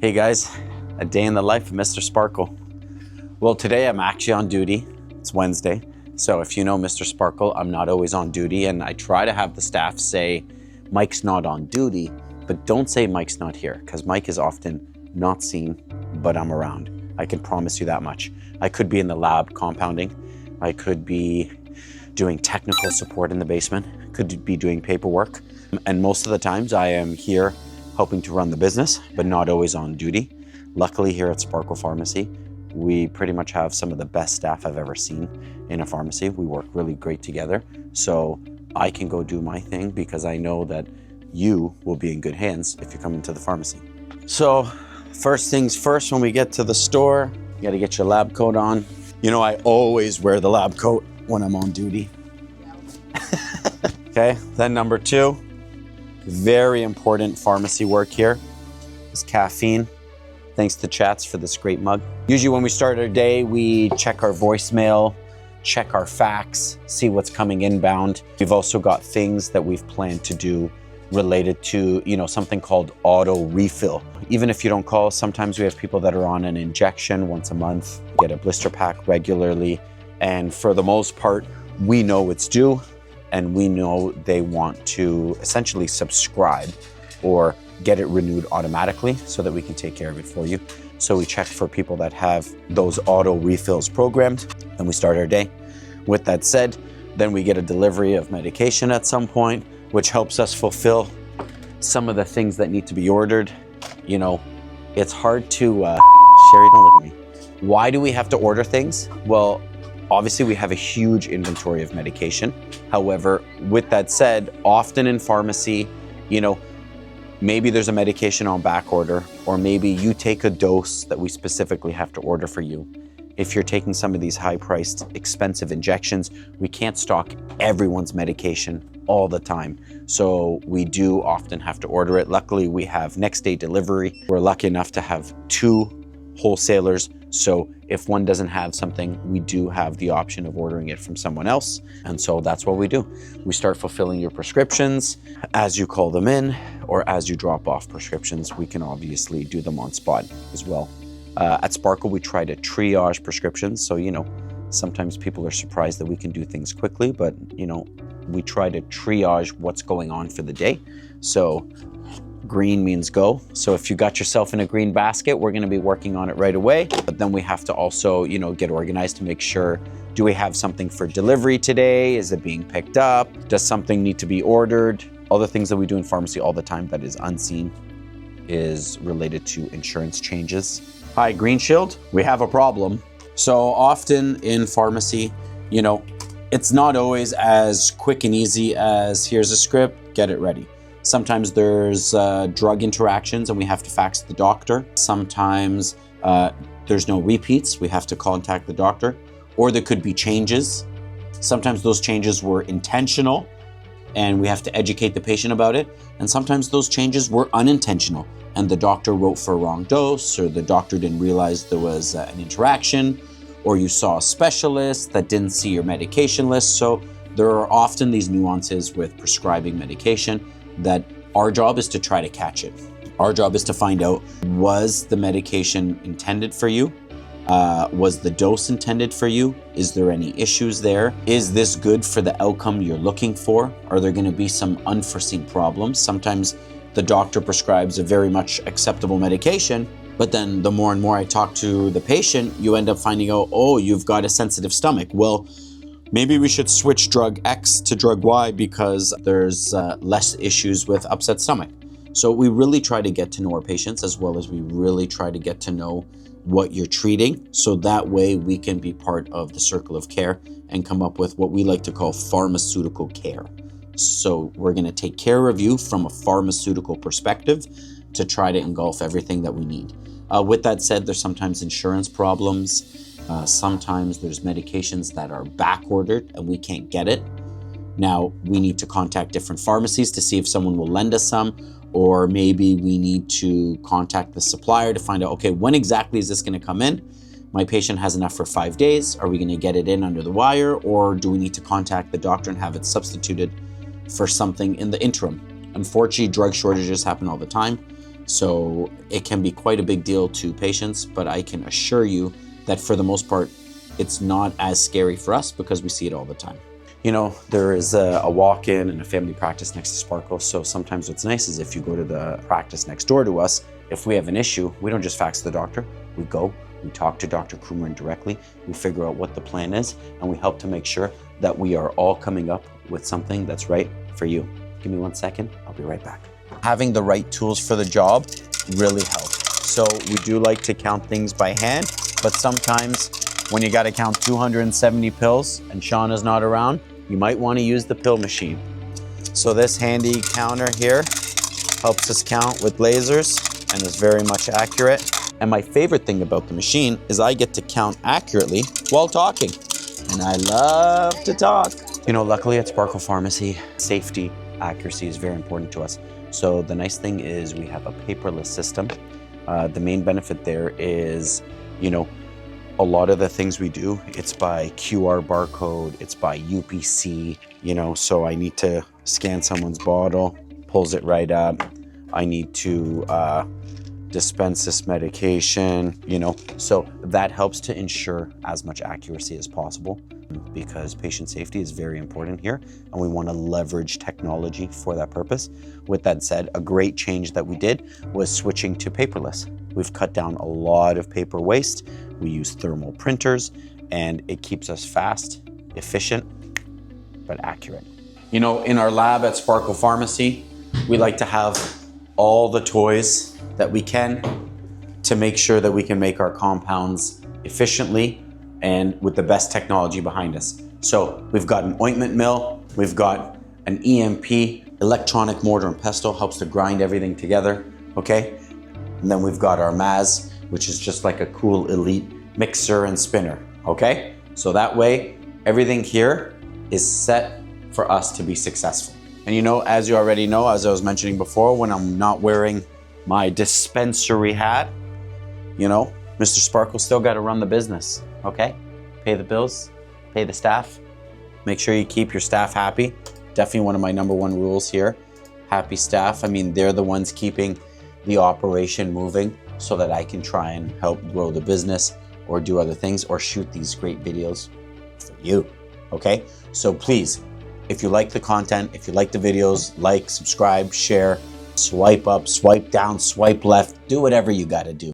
Hey guys, a day in the life of Mr. Sparkle. Well, today I'm actually on duty. It's Wednesday. So if you know Mr. Sparkle, I'm not always on duty, and I try to have the staff say, Mike's not on duty, but don't say Mike's not here, because Mike is often not seen, but I'm around. I can promise you that much. I could be in the lab compounding. I could be doing technical support in the basement. Could be doing paperwork. And most of the times I am here helping to run the business, but not always on duty. Luckily here at Sparkle Pharmacy, we pretty much have some of the best staff I've ever seen in a pharmacy. We work really great together. So I can go do my thing because I know that you will be in good hands if you come into the pharmacy. So first things first, when we get to the store, you gotta get your lab coat on. You know, I always wear the lab coat when I'm on duty. Okay, then number two, very important pharmacy work here is caffeine. Thanks to Chats for this great mug. Usually when we start our day, we check our voicemail, check our fax, see what's coming inbound. We've also got things that we've planned to do related to, something called auto refill. Even if you don't call, sometimes we have people that are on an injection once a month, get a blister pack regularly. And for the most part, we know it's due and we know they want to essentially subscribe or get it renewed automatically so that we can take care of it for you. So we check for people that have those auto refills programmed and we start our day. With that said, then we get a delivery of medication at some point, which helps us fulfill some of the things that need to be ordered. It's hard to, Sherry, don't look at me. Why do we have to order things? Well, obviously we have a huge inventory of medication. However, with that said, often in pharmacy, maybe there's a medication on back order, or maybe you take a dose that we specifically have to order for you. If you're taking some of these high-priced, expensive injections, we can't stock everyone's medication all the time. So we do often have to order it. Luckily, we have next day delivery. We're lucky enough to have 2 wholesalers. So if one doesn't have something, we do have the option of ordering it from someone else. And so that's what we do. We start fulfilling your prescriptions as you call them in, or as you drop off prescriptions. We can obviously do them on spot as well. At Sparkle, we try to triage prescriptions. So, sometimes people are surprised that we can do things quickly, but, we try to triage what's going on for the day. So green means go. So if you got yourself in a green basket, we're gonna be working on it right away. But then we have to also, get organized to make sure, do we have something for delivery today? Is it being picked up? Does something need to be ordered? Other things that we do in pharmacy all the time that is unseen is related to insurance changes. Hi, Green Shield, we have a problem. So often in pharmacy, it's not always as quick and easy as here's a script, get it ready. Sometimes there's drug interactions and we have to fax the doctor. Sometimes there's no repeats, we have to contact the doctor. Or there could be changes. Sometimes those changes were intentional and we have to educate the patient about it. And sometimes those changes were unintentional and the doctor wrote for a wrong dose, or the doctor didn't realize there was an interaction, or you saw a specialist that didn't see your medication list. So there are often these nuances with prescribing medication that our job is to try to catch it. Our job is to find out, was the medication intended for you? Was the dose intended for you? Is there any issues there? Is this good for the outcome you're looking for? Are there gonna be some unforeseen problems? Sometimes the doctor prescribes a very much acceptable medication, but then the more and more I talk to the patient, you end up finding out, oh, you've got a sensitive stomach. Well, maybe we should switch drug X to drug Y because there's less issues with upset stomach. So we really try to get to know our patients, as well as we really try to get to know what you're treating. So that way we can be part of the circle of care and come up with what we like to call pharmaceutical care. So we're gonna take care of you from a pharmaceutical perspective to try to engulf everything that we need. With that said, there's sometimes insurance problems. Sometimes there's medications that are back ordered and we can't get it. Now we need to contact different pharmacies to see if someone will lend us some, or maybe we need to contact the supplier to find out, okay, when exactly is this gonna come in? My patient has enough for 5 days. Are we gonna get it in under the wire, or do we need to contact the doctor and have it substituted for something in the interim? Unfortunately, drug shortages happen all the time. So it can be quite a big deal to patients, but I can assure you that for the most part, it's not as scary for us because we see it all the time. You know, there is a walk-in and a family practice next to Sparkle. So sometimes what's nice is if you go to the practice next door to us, if we have an issue, we don't just fax the doctor. We go, we talk to Dr. Krumer directly, we figure out what the plan is, and we help to make sure that we are all coming up with something that's right for you. Give me 1 second, I'll be right back. Having the right tools for the job really helps. So we do like to count things by hand, but sometimes when you gotta count 270 pills and Shauna's not around, you might wanna use the pill machine. So this handy counter here helps us count with lasers and is very much accurate. And my favorite thing about the machine is I get to count accurately while talking. And I love to talk. You know, luckily at Sparkle Pharmacy, safety, accuracy is very important to us. So the nice thing is we have a paperless system. The main benefit there is, you know, a lot of the things we do, it's by QR barcode, it's by UPC, you know, so I need to scan someone's bottle, pulls it right up. I need to dispense this medication, you know, so that helps to ensure as much accuracy as possible because patient safety is very important here and we want to leverage technology for that purpose. With that said, a great change that we did was switching to paperless. We've cut down a lot of paper waste. We use thermal printers and it keeps us fast, efficient, but accurate. You know, in our lab at Sparkle Pharmacy, we like to have all the toys that we can to make sure that we can make our compounds efficiently and with the best technology behind us. So we've got an ointment mill, we've got an EMP, electronic mortar and pestle, helps to grind everything together, okay? And then we've got our Maz, which is just like a cool elite mixer and spinner, okay? So that way, everything here is set for us to be successful. And you know, as you already know, as I was mentioning before, when I'm not wearing my dispensary hat, you know, Mr. Sparkle still got to run the business, okay? Pay the bills, pay the staff, make sure you keep your staff happy. Definitely one of my #1 rules here. Happy staff, I mean, they're the ones keeping the operation moving so that I can try and help grow the business or do other things or shoot these great videos for you, okay? So please, if you like the content, if you like the videos, like, subscribe, share, swipe up, swipe down, swipe left, do whatever you gotta do.